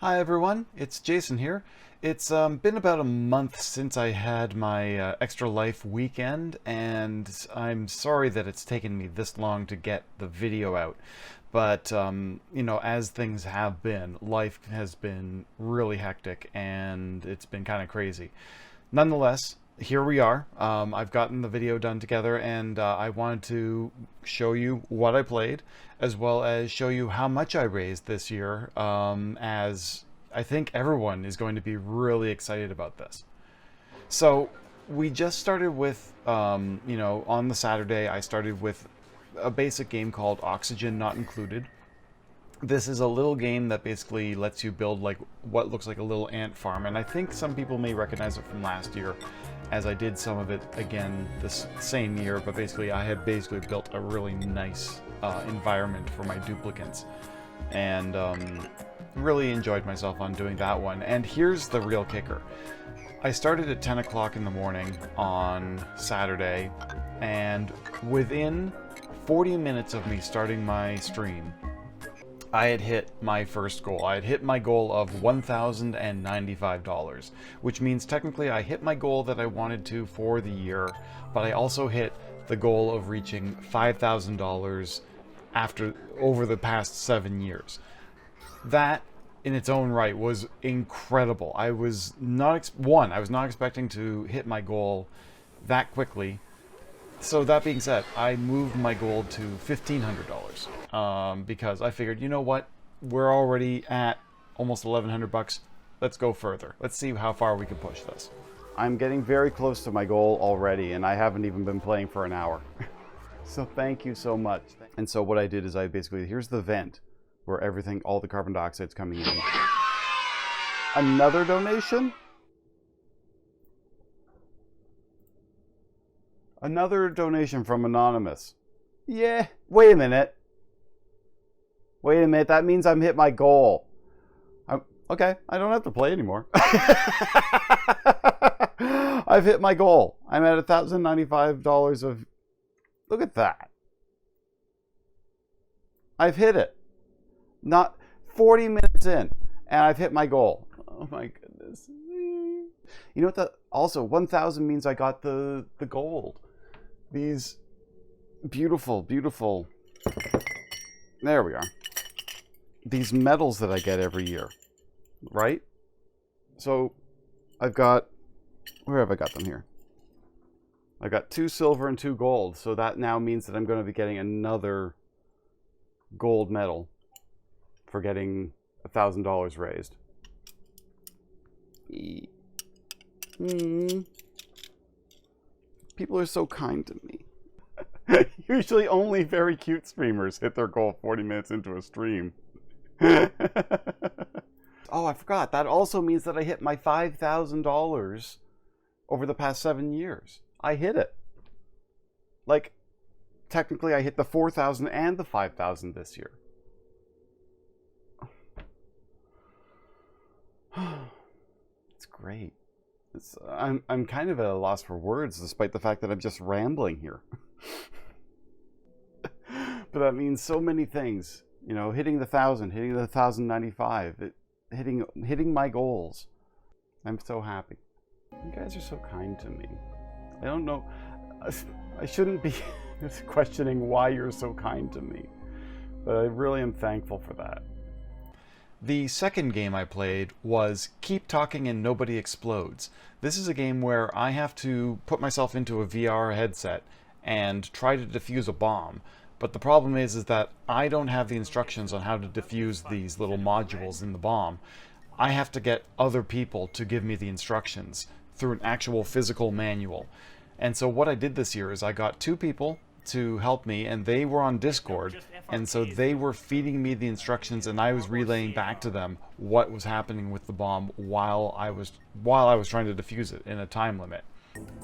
Hi everyone, it's Jason here. It's been about a month since I had my Extra Life weekend, and I'm sorry that it's taken me this long to get the video out. But, as things have been, life has been really hectic, and it's been kind of crazy. Nonetheless, here we are. I've gotten the video done together, and I wanted to show you what I played, as well as show you how much I raised this year, as I think everyone is going to be really excited about this. So we just started with, on the Saturday, I started with a basic game called Oxygen Not Included. This is a little game that basically lets you build like what looks like a little ant farm, and I think some people may recognize it from last year, as I did some of it again this same year, but basically I had built a really nice environment for my duplicants, and really enjoyed myself on doing that one. And here's the real kicker. I started at 10 o'clock in the morning on Saturday, and within 40 minutes of me starting my stream, I had hit my first goal. I had hit my goal of $1,095, which means technically I hit my goal that I wanted to for the year, but I also hit the goal of reaching $5,000 over the past 7 years. That in its own right was incredible. I was not expecting to hit my goal that quickly. So that being said, I moved my goal to $1,500 because I figured, you know what, we're already at almost $1,100. Let's go further. Let's see how far we can push this. I'm getting very close to my goal already, and I haven't even been playing for an hour. So thank you so much. And so what I did is here's the vent where all the carbon dioxide's coming in. Another donation? Another donation from Anonymous. Yeah, wait a minute. That means I'm hit my goal. Okay, I don't have to play anymore. I've hit my goal. I'm at $1,095 of... Look at that. I've hit it. Not 40 minutes in, and I've hit my goal. Oh my goodness. You know what? Also, 1,000 means I got the gold. These beautiful, beautiful, there we are, these medals that I get every year, right? So I've got, where have I got them here? I got 2 silver and 2 gold, so that now means that I'm going to be getting another gold medal for getting $1,000 raised. People are so kind to me. Usually only very cute streamers hit their goal 40 minutes into a stream. Oh, I forgot. That also means that I hit my $5,000 over the past 7 years. I hit it. Like, technically I hit the 4,000 and the 5,000 this year. It's great. I'm kind of at a loss for words, despite the fact that I'm just rambling here. But that means so many things. You know, hitting the 1,000, hitting the 1,095, hitting my goals. I'm so happy. You guys are so kind to me. I don't know. I shouldn't be questioning why you're so kind to me, but I really am thankful for that. The second game I played was Keep Talking and Nobody Explodes. This is a game where I have to put myself into a VR headset and try to defuse a bomb. But the problem is that I don't have the instructions on how to defuse these little modules in the bomb. I have to get other people to give me the instructions through an actual physical manual. And so what I did this year is I got 2 people to help me, and they were on Discord, and so they were feeding me the instructions, and I was relaying back to them what was happening with the bomb while I was trying to defuse it in a time limit.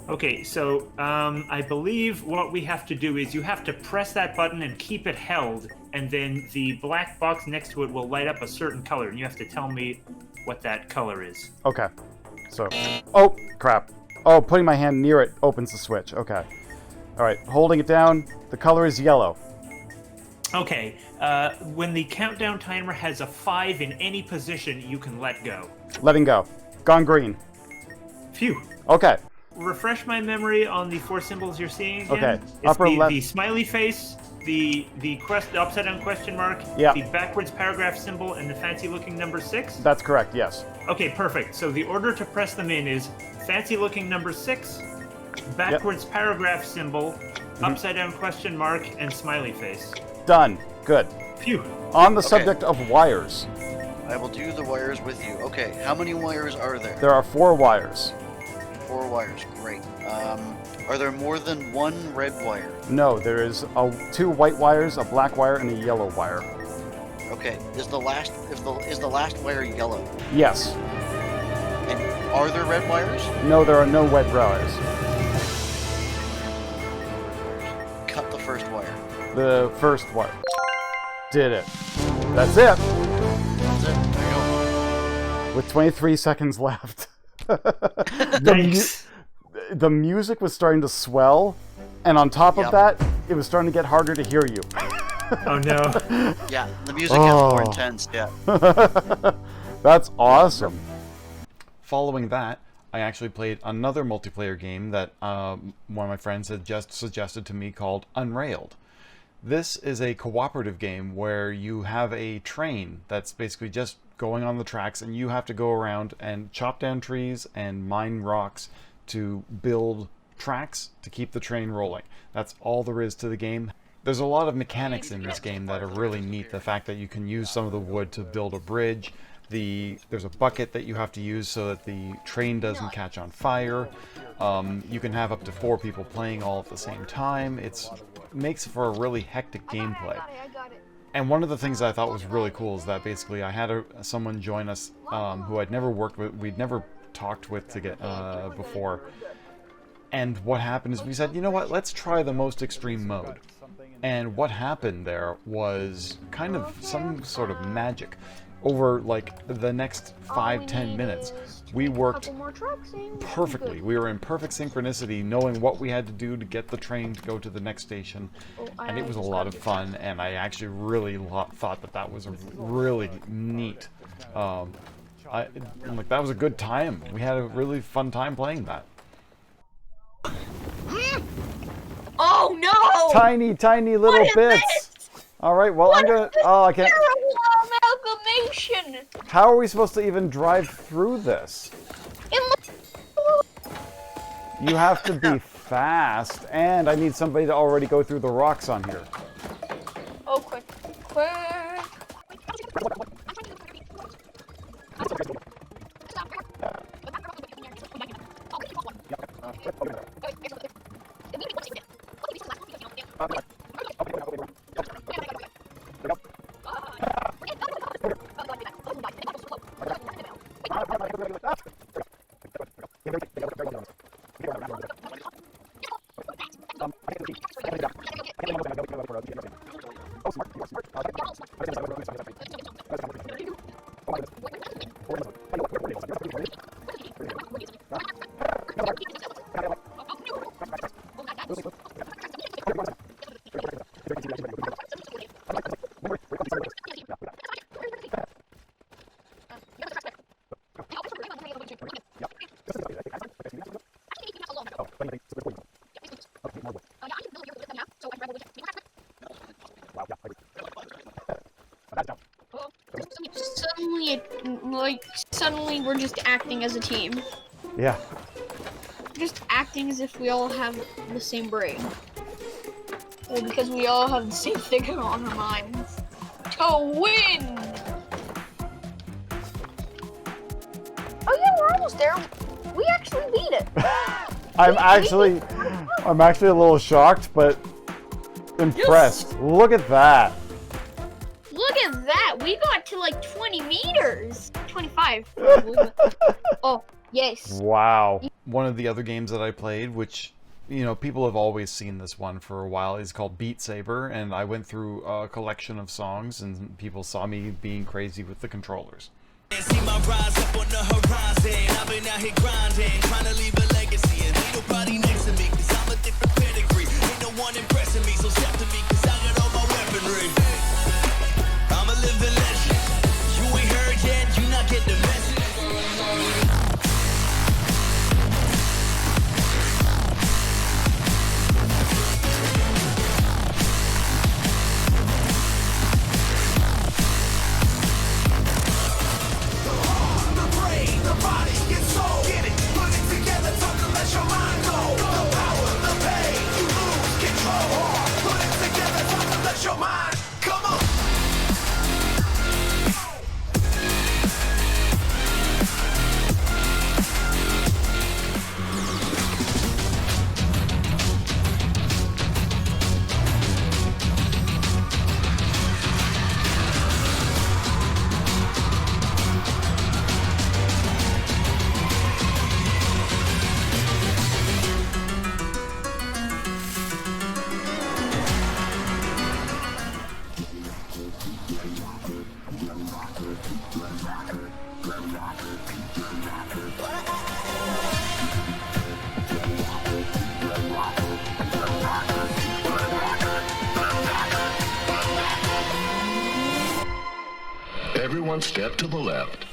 Okay, so I believe what we have to do is you have to press that button and keep it held, and then the black box next to it will light up a certain color, and you have to tell me what that color is. Okay. So, oh crap. Oh, putting my hand near it opens the switch. Okay. All right, holding it down, the color is yellow. Okay. When the countdown timer has a 5 in any position, you can let go. Letting go. Gone green. Phew. Okay. Refresh my memory on the 4 symbols you're seeing again. Okay. It's Upper left. the smiley face, the upside down question mark, Yeah. the backwards paragraph symbol, and the fancy looking number 6. That's correct. Yes. Okay, perfect. So the order to press them in is fancy looking number 6, backwards paragraph symbol, upside down question mark, and smiley face. Done. Good. Phew. On the subject of wires, I will do the wires with you. Okay, how many wires are there? there are 4 wires. 4 wires. Great. Are there more than 1 red wire? No, there is 2 white wires, a black wire, and a yellow wire. Okay. Is the last wire yellow? Yes. And are there red wires? No, there are no red wires. Cut the first wire. The first wire. Did it. That's it. That's it. There you go. With 23 seconds left. Thanks. The music was starting to swell, and on top of Yep. that, it was starting to get harder to hear you. Oh no. Yeah, the music gets more Oh. intense. Yeah. That's awesome. Following that, I actually played another multiplayer game that one of my friends had just suggested to me called UNRAILED. This is a cooperative game where you have a train that's basically just going on the tracks, and you have to go around and chop down trees and mine rocks to build tracks to keep the train rolling. That's all there is to the game. There's a lot of mechanics in this game that are really neat. The fact that you can use some of the wood to build a bridge. There's a bucket that you have to use so that the train doesn't catch on fire. You can have up to 4 people playing all at the same time. It makes for a really hectic gameplay. And one of the things I thought was really cool is that basically I had someone join us who I'd never worked with, we'd never talked with to get before. And what happened is we said, you know what, let's try the most extreme mode. And what happened there was kind of some sort of magic. Over like the next 5-10 minutes, we worked perfectly. We were in perfect synchronicity, knowing what we had to do to get the train to go to the next station, and it was a lot of fun. And I actually really thought that was a really neat. That was a good time. We had a really fun time playing that. Oh no! Tiny little What is bits. this? All right. Well, I'm gonna. Oh, I can't. Terrible amalgamation. How are we supposed to even drive through this? You have to be fast, and I need somebody to already go through the rocks on here. Oh, quick. Suddenly we're just acting as a team. Yeah. Just acting as if we all have the same brain. Well, because we all have the same thing on our minds. To win! Oh yeah, we're almost there. We actually beat it. I'm actually a little shocked, but impressed. Yes. Look at that. Look at that! We got to like 20 meters! 25. Oh, yes. Wow. One of the other games that I played, which, you know, people have always seen this one for a while, is called Beat Saber, and I went through a collection of songs, and people saw me being crazy with the controllers. See my rise up on the horizon. I've been out here grinding, trying to leave a legacy. And ain't nobody next to me, cause I'm a different pedigree. Ain't no one impressing me, so step to me, cause I got all my weaponry. I'm a living legend. You ain't heard yet, you not get the message. Everyone step to the left.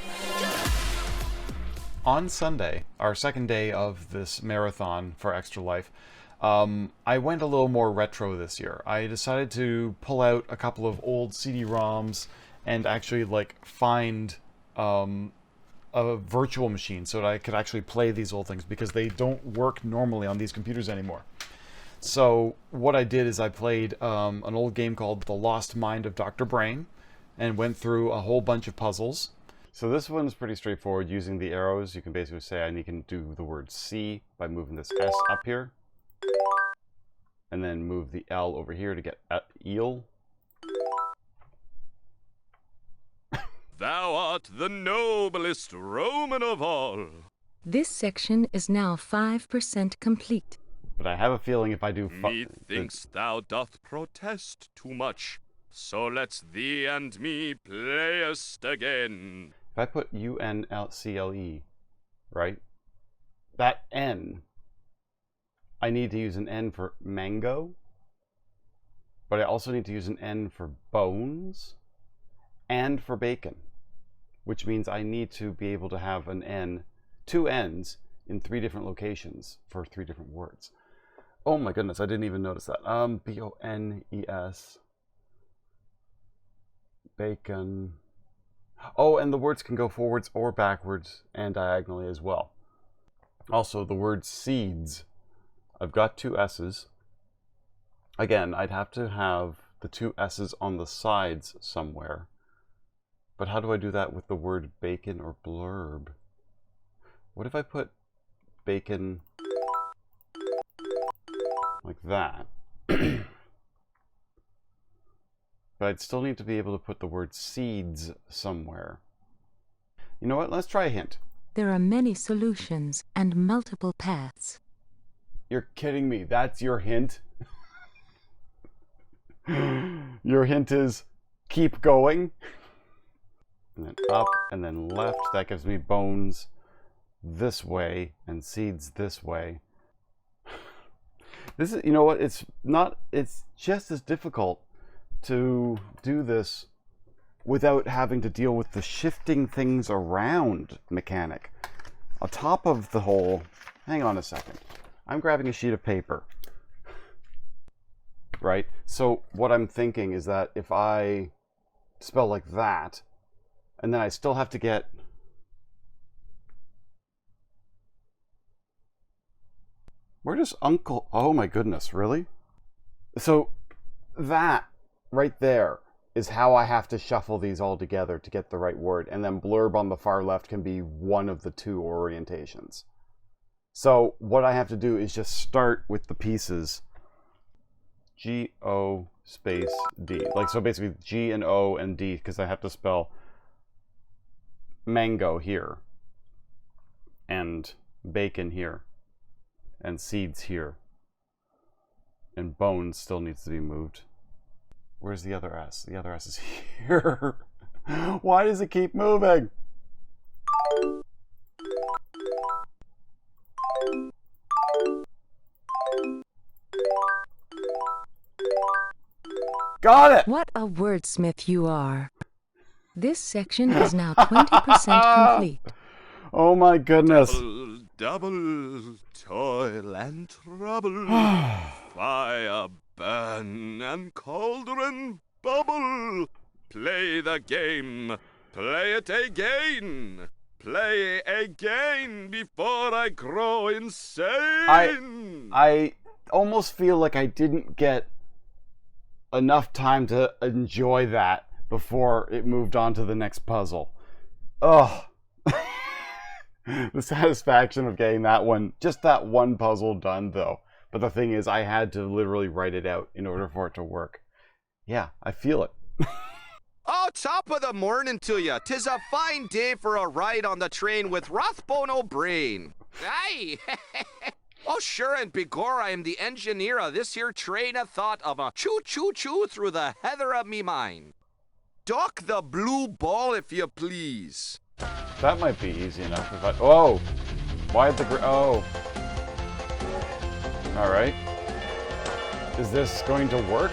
On Sunday, our second day of this marathon for Extra Life, I went a little more retro this year. I decided to pull out a couple of old CD-ROMs and actually like find a virtual machine so that I could actually play these old things, because they don't work normally on these computers anymore. So what I did is I played an old game called The Lost Mind of Dr. Brain and went through a whole bunch of puzzles. So this one's pretty straightforward. Using the arrows, you can basically say I can do the word C by moving this S up here. And then move the L over here to get eel. Thou art the noblest Roman of all. This section is now 5% complete. But I have a feeling if I do... Methinks thou doth protest too much. So let's thee and me playest again. If I put UNCLE, right? That N, I need to use an N for mango. But I also need to use an N for bones and for bacon. Which means I need to be able to have an N, two N's in 3 different locations for 3 different words. Oh my goodness, I didn't even notice that. BONES. Bacon. Oh, and the words can go forwards or backwards and diagonally as well. Also, the word seeds. I've got 2 S's. Again, I'd have to have the 2 S's on the sides somewhere. But how do I do that with the word bacon or blurb? What if I put bacon like that? But I'd still need to be able to put the word seeds somewhere. You know what? Let's try a hint. There are many solutions and multiple paths. You're kidding me. That's your hint? Your hint is keep going. And then up and then left. That gives me bones this way and seeds this way. This is, you know what? It's just as difficult to do this without having to deal with the shifting things around mechanic. On top of the whole, hang on a second. I'm grabbing a sheet of paper. Right? So what I'm thinking is that if I spell like that, and then I still have to get... Where does Uncle... Oh my goodness, really? So that right there is how I have to shuffle these all together to get the right word. And then blurb on the far left can be one of the 2 orientations. So what I have to do is just start with the pieces G-O space D. Like, so basically G and O and D, because I have to spell mango here and bacon here and seeds here. And bones still needs to be moved. Where's the other S? The other S is here. Why does it keep moving? Got it! What a wordsmith you are. This section is now 20% complete. Oh my goodness. Double toil and trouble. Fire burn and cauldron bubble. Play the game. Play it again. Play again before I grow insane. I almost feel like I didn't get enough time to enjoy that before it moved on to the next puzzle. Ugh. The satisfaction of getting that one, just that one puzzle done though. But the thing is, I had to literally write it out in order for it to work. Yeah, I feel it. Oh, top of the morning to ya. 'Tis a fine day for a ride on the train with Rathbone O'Brien. Aye. Oh, sure, and begor I am the engineer of this here train of thought of a choo-choo-choo through the heather of me mind. Dock the blue ball, if you please. That might be easy enough if I... Oh! Why the... Oh! Alright. Is this going to work?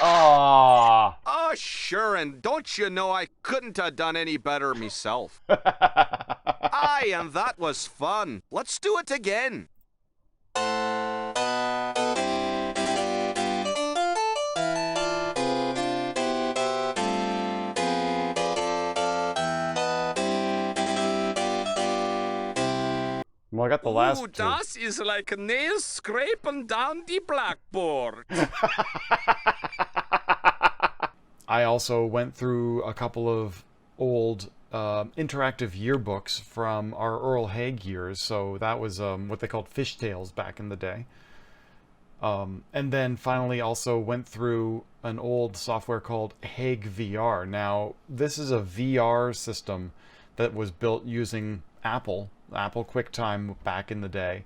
Ah! Oh, sure, and don't you know I couldn't have done any better myself. Aye, and that was fun. Let's do it again. Well, I got the last Ooh, two. das is like nails scraping down the blackboard. I also went through a couple of old interactive yearbooks from our Earl Haig years, so that was what they called fishtails back in the day. And then finally also went through an old software called Haig VR. Now, this is a VR system that was built using Apple QuickTime back in the day,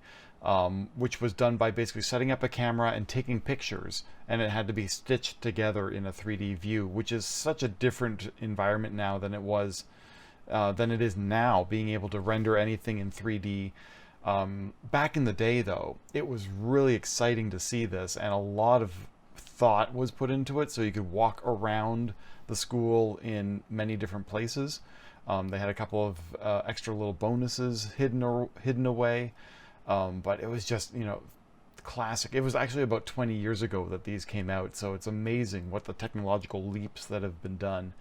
which was done by basically setting up a camera and taking pictures, and it had to be stitched together in a 3D view, which is such a different environment now than it is now, being able to render anything in 3D. Back in the day, though, it was really exciting to see this, and a lot of thought was put into it, so you could walk around the school in many different places. They had a couple of extra little bonuses hidden away, but it was just, you know, classic. It was actually about 20 years ago that these came out, so it's amazing what the technological leaps that have been done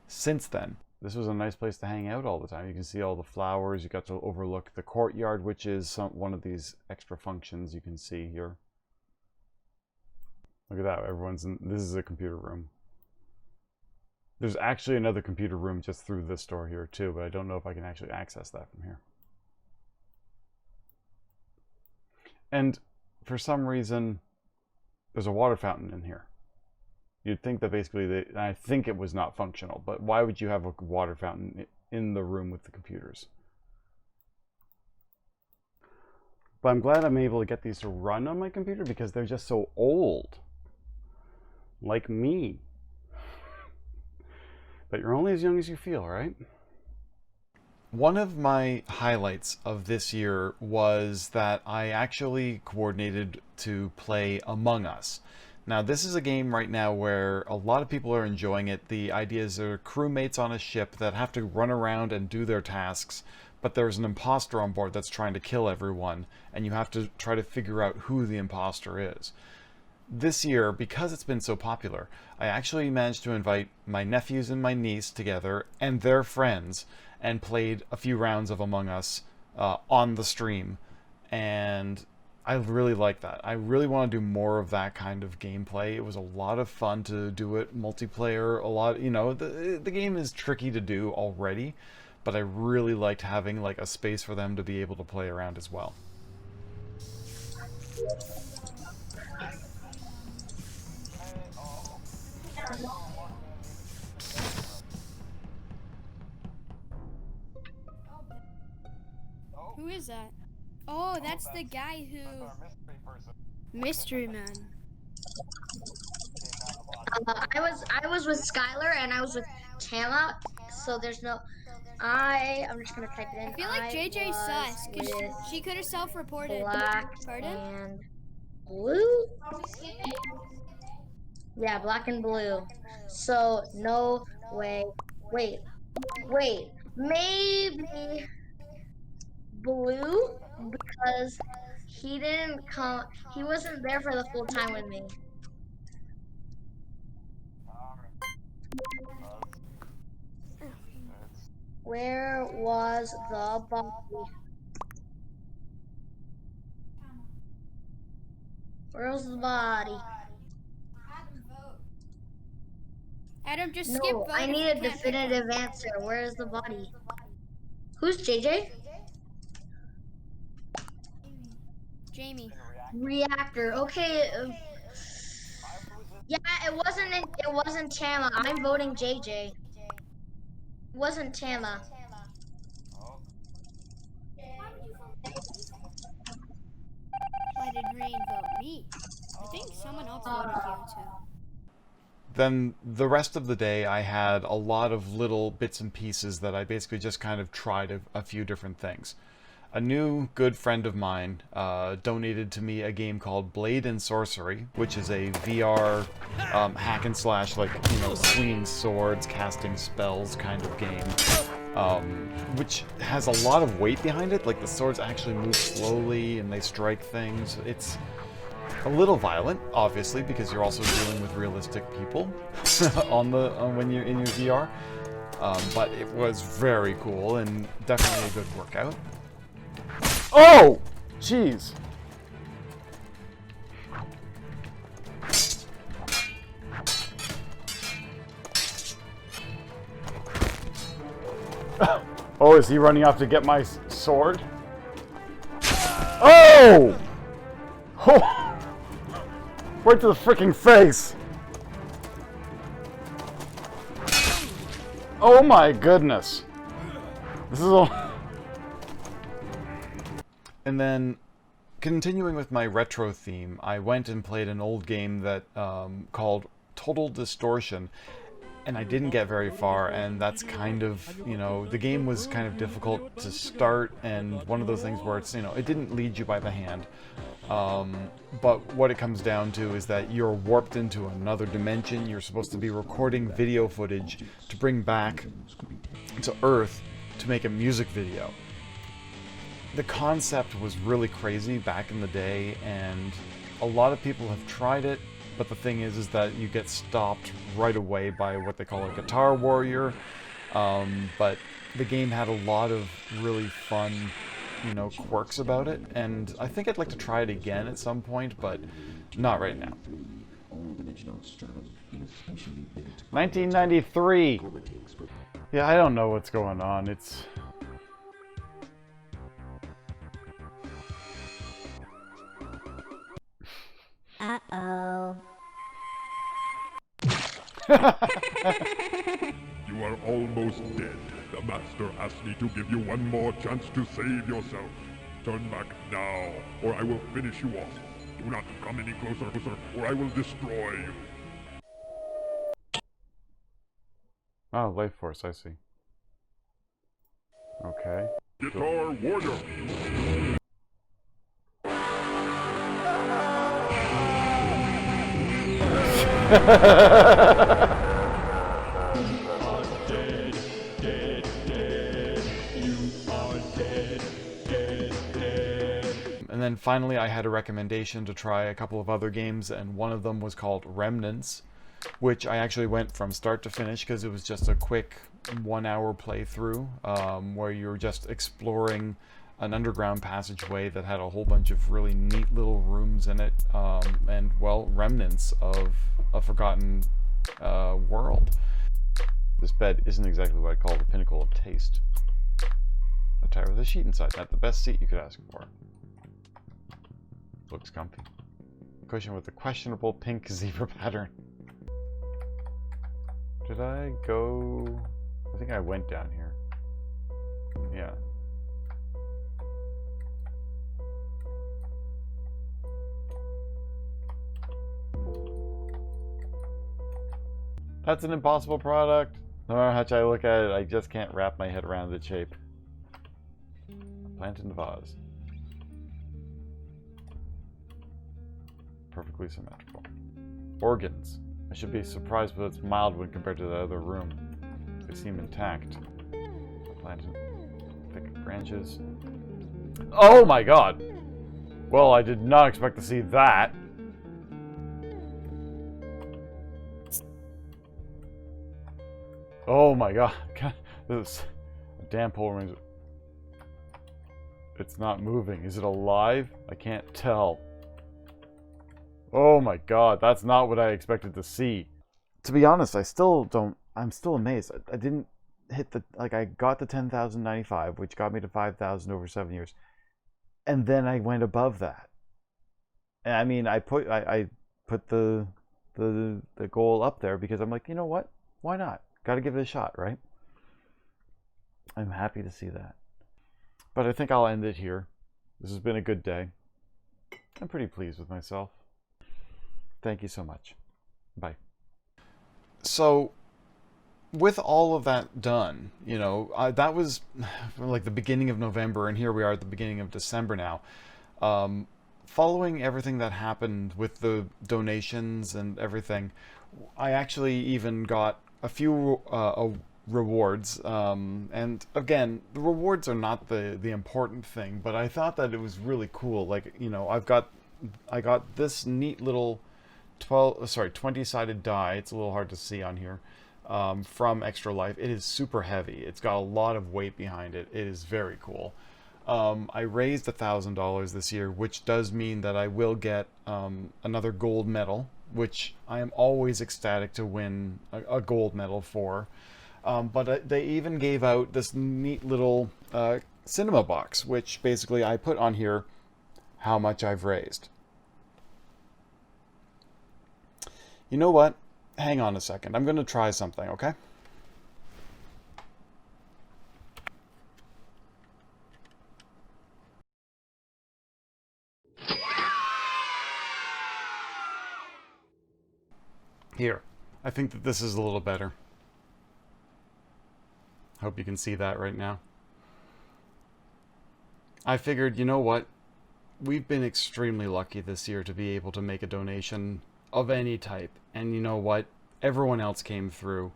since then. This was a nice place to hang out all the time. You can see all the flowers. You got to overlook the courtyard, which is one of these extra functions you can see here. Look at that. Everyone's in. This is a computer room. There's actually another computer room just through this door here too, but I don't know if I can actually access that from here. And for some reason, there's a water fountain in here. You'd think that basically, I think it was not functional, but why would you have a water fountain in the room with the computers? But I'm glad I'm able to get these to run on my computer because they're just so old. Like me. But you're only as young as you feel, right? One of my highlights of this year was that I actually coordinated to play Among Us. Now, this is a game right now where a lot of people are enjoying it. The idea is there are crewmates on a ship that have to run around and do their tasks, but there's an imposter on board that's trying to kill everyone, and you have to try to figure out who the imposter is. This year, because it's been so popular, I actually managed to invite my nephews and my niece together and their friends and played a few rounds of Among Us on the stream, and I really like that. I really want to do more of that kind of gameplay. It was a lot of fun to do it multiplayer. A lot, you know, the game is tricky to do already, but I really liked having like a space for them to be able to play around as well. Who is that? Oh, that's the guy who... Mystery Man. I was with Skylar and I was with Tama. so there's no. I'm just gonna type it in. I feel like JJ sus, because she could have self-reported. Black Pardon? and blue. Yeah, black and blue. So no way. Wait. Maybe blue because he didn't come. He wasn't there for the full time with me. Where was the body? Where was the body? Adam, just skip No, vote I if need you a can't pick definitive one. answer. Where is the body? Who's JJ? Jamie. Reactor. Okay. Yeah, it wasn't Tama. I'm voting JJ. It wasn't Tama. Why did Rain vote me? I think someone else voted you too. Then the rest of the day I had a lot of little bits and pieces that I basically just kind of tried a few different things. A new good friend of mine donated to me a game called Blade and Sorcery, which is a VR hack and slash, like, you know, swinging swords, casting spells kind of game, which has a lot of weight behind it. Like, the swords actually move slowly and they strike things. It's a little violent, obviously, because you're also dealing with realistic people when you're in your VR. But it was very cool and definitely a good workout. Oh! Jeez. Oh, is he running off to get my sword? Oh! Oh! Right to the freaking face! Oh my goodness! This is all... And then, continuing with my retro theme, I went and played an old game that called Total Distortion, and I didn't get very far, and that's kind of, you know, the game was kind of difficult to start, and one of those things where it's, you know, it didn't lead you by the hand. But what it comes down to is that you're warped into another dimension. You're supposed to be recording video footage to bring back to Earth to make a music video. The concept was really crazy back in the day, and a lot of people have tried it, but the thing is that you get stopped right away by what they call a guitar warrior. But the game had a lot of really fun, you know, quirks about it, and I think I'd like to try it again at some point, but not right now. 1993! Yeah, I don't know what's going on. It's... Uh-oh. You are almost dead. The Master asked me to give you one more chance to save yourself. Turn back now, or I will finish you off. Do not come any closer, or I will destroy you. Oh, Life Force, I see. Okay. Guitar Warrior! And then finally I had a recommendation to try a couple of other games, and one of them was called Remnants, which I actually went from start to finish because it was just a quick 1 hour playthrough where you're just exploring an underground passageway that had a whole bunch of really neat little rooms in it, and, well, remnants of a forgotten world. This bed isn't exactly what I call the pinnacle of taste. A tire with a sheet inside, not the best seat you could ask for. Looks comfy. Cushion with a questionable pink zebra pattern. Did I go... I think I went down here. Yeah. That's an impossible product. No matter how much I look at it, I just can't wrap my head around its shape. Plant in the vase. Perfectly symmetrical. Organs. I should be surprised, but it's mild when compared to the other room. They seem intact. Plant in thick branches. Oh my god! Well, I did not expect to see that. Oh my god. This damn pole range. It's not moving. Is it alive? I can't tell. Oh my god, that's not what I expected to see. To be honest, I'm still amazed. I didn't hit the, I got the 10,095, which got me to 5,000 over 7 years. And then I went above that. And I mean, I put the goal up there because I'm like, you know what? Why not? Got to give it a shot, right? I'm happy to see that. But I think I'll end it here. This has been a good day. I'm pretty pleased with myself. Thank you so much. Bye. So, with all of that done, you know, that was like the beginning of November, and here we are at the beginning of December now. Following everything that happened with the donations and everything, I actually even got a few rewards. And again, the rewards are not the important thing, but I thought that it was really cool. Like, you know, I got this neat little 20-sided die. It's a little hard to see on here. From Extra Life. It is super heavy. It's got a lot of weight behind it. It is very cool. I raised $1,000 this year, which does mean that I will get another gold medal, which I am always ecstatic to win a gold medal for. But they even gave out this neat little cinema box, which basically I put on here how much I've raised. You know what? Hang on a second. I'm going to try something, okay? Here. I think that this is a little better. Hope you can see that right now. I figured, you know what? We've been extremely lucky this year to be able to make a donation of any type. And you know what? Everyone else came through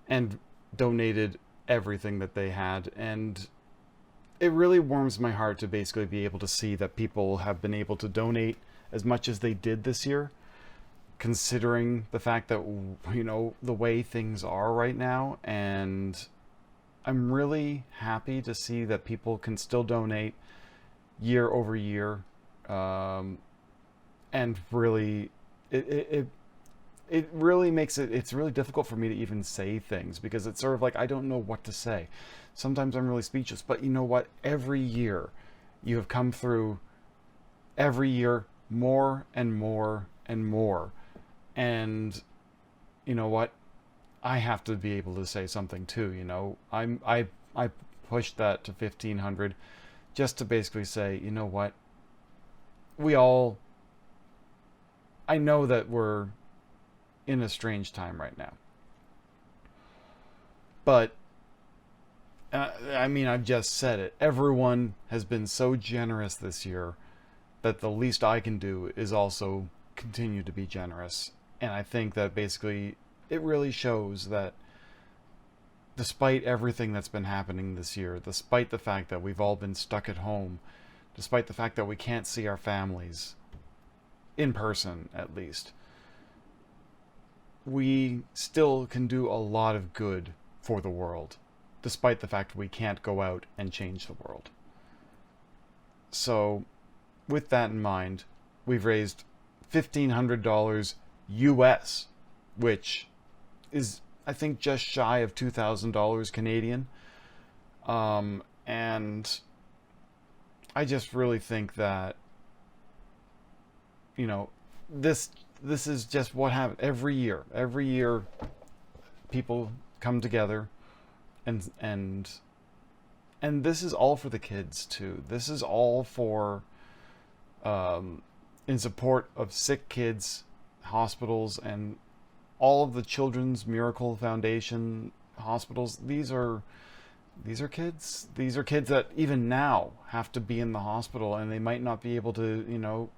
and donated everything that they had. And it really warms my heart to basically be able to see that people have been able to donate as much as they did this year, considering the fact that, you know, the way things are right now. And I'm really happy to see that people can still donate year over year. And really, it really makes it's really difficult for me to even say things, because it's sort of like I don't know what to say. Sometimes I'm really speechless, but you know what? Every year you have come through, every year more and more and more. And you know what? I have to be able to say something too, you know. I pushed that to 1,500 just to basically say, you know what? I know that we're in a strange time right now. But, I mean, I've just said it. Everyone has been so generous this year that the least I can do is also continue to be generous. And I think that basically it really shows that despite everything that's been happening this year, despite the fact that we've all been stuck at home, despite the fact that we can't see our families, in person at least, we still can do a lot of good for the world, despite the fact we can't go out and change the world. So, with that in mind, we've raised $1,500 US, which is, I think, just shy of $2,000 Canadian. And I just really think that, you know, this is just what happens every year. Every year, people come together, and this is all for the kids too. This is all for in support of sick kids, hospitals, and all of the Children's Miracle Foundation, hospitals, these are kids. These are kids that even now have to be in the hospital, and they might not be able to, you know,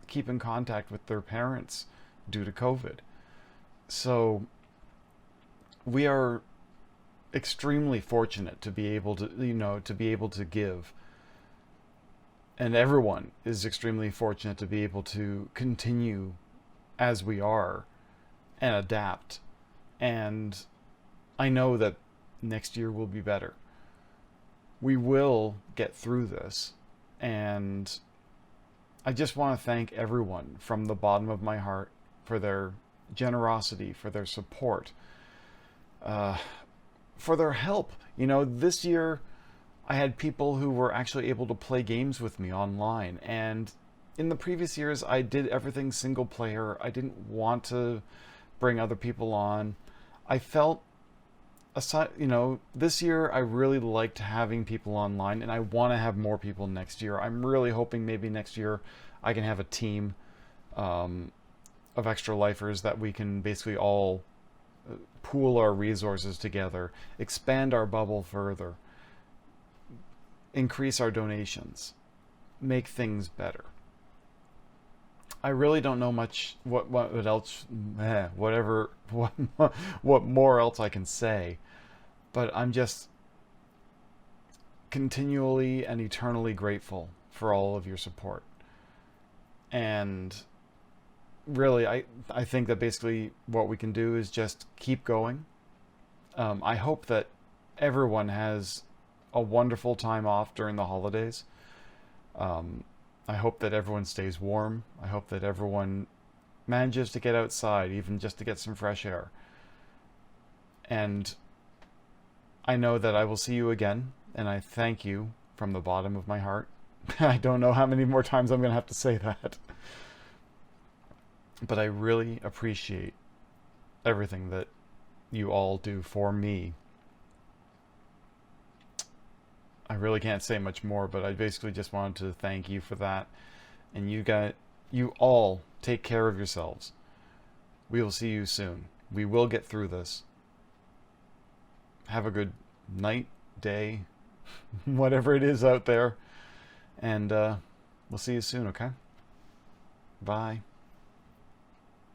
keep in contact with their parents due to COVID. So we are extremely fortunate to be able to, you know, to be able to give. And everyone is extremely fortunate to be able to continue as we are and adapt. And I know that next year will be better. We will get through this. And I just want to thank everyone from the bottom of my heart for their generosity, for their support, for their help. You know, this year I had people who were actually able to play games with me online, and in the previous years I did everything single player. I didn't want to bring other people on. I felt, aside, you know, this year I really liked having people online, and I want to have more people next year. I'm really hoping maybe next year I can have a team of extra lifers that we can basically all pool our resources together, expand our bubble further, increase our donations, make things better. I really don't know much what else, what more else I can say, but I'm just continually and eternally grateful for all of your support. And really, I think that basically what we can do is just keep going. I hope that everyone has a wonderful time off during the holidays. I hope that everyone stays warm. I hope that everyone manages to get outside, even just to get some fresh air. And I know that I will see you again, and I thank you from the bottom of my heart. I don't know how many more times I'm going to have to say that. But I really appreciate everything that you all do for me. I really can't say much more, but I basically just wanted to thank you for that. And you all take care of yourselves. We will see you soon. We will get through this. Have a good night, day, whatever it is out there. And we'll see you soon, okay? Bye.